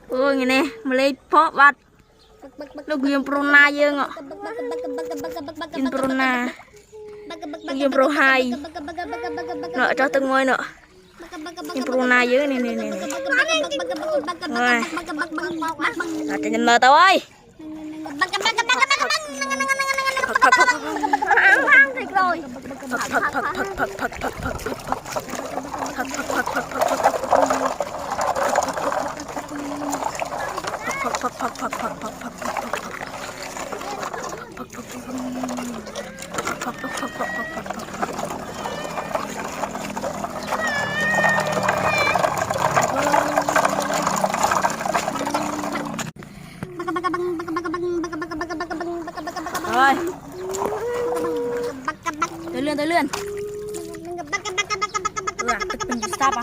ôi nghe nè mà lấy phó bát lúc game prona dương ạ in prona game pro 2 nợ cho từng ngôi nợ in prona dưới này rồi cho nhìn mờ tao ơi rồi tới lươn stop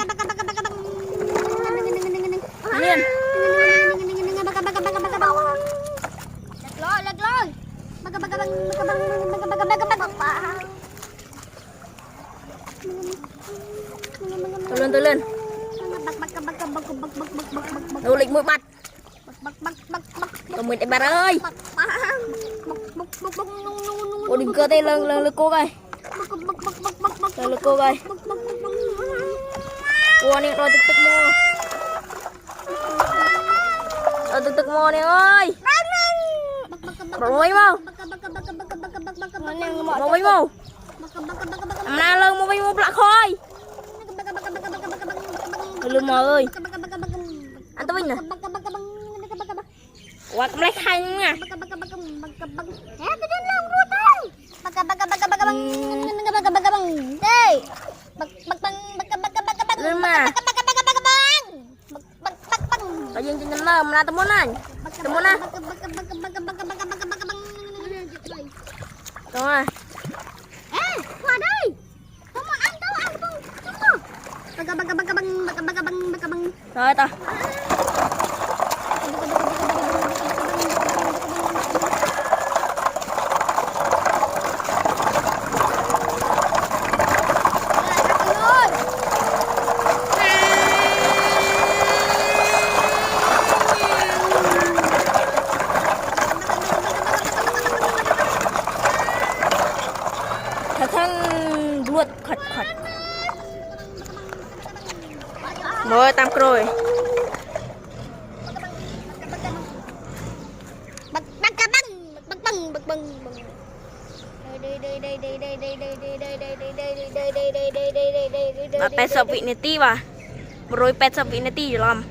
à lươn tới lươn nỗ lực mũi bắt tụi mình để bà ơi ôi đừng cơ tay lần cô coi lần cô coi cô này rồi tức mua rồi tức mua nè ơi rồi mấy mau một mấy mau na lưng một mấy mau lạ khôi lưng mờ ơi anh tôi nè qua cầm lấy khăn nha lên mà có dân trên nấm là tao muốn này rồi qua đây không ăn đâu rồi tao luột khật rồi tam rồi và pet sập vị này ti và rồi pet sập vị này ti rồi làm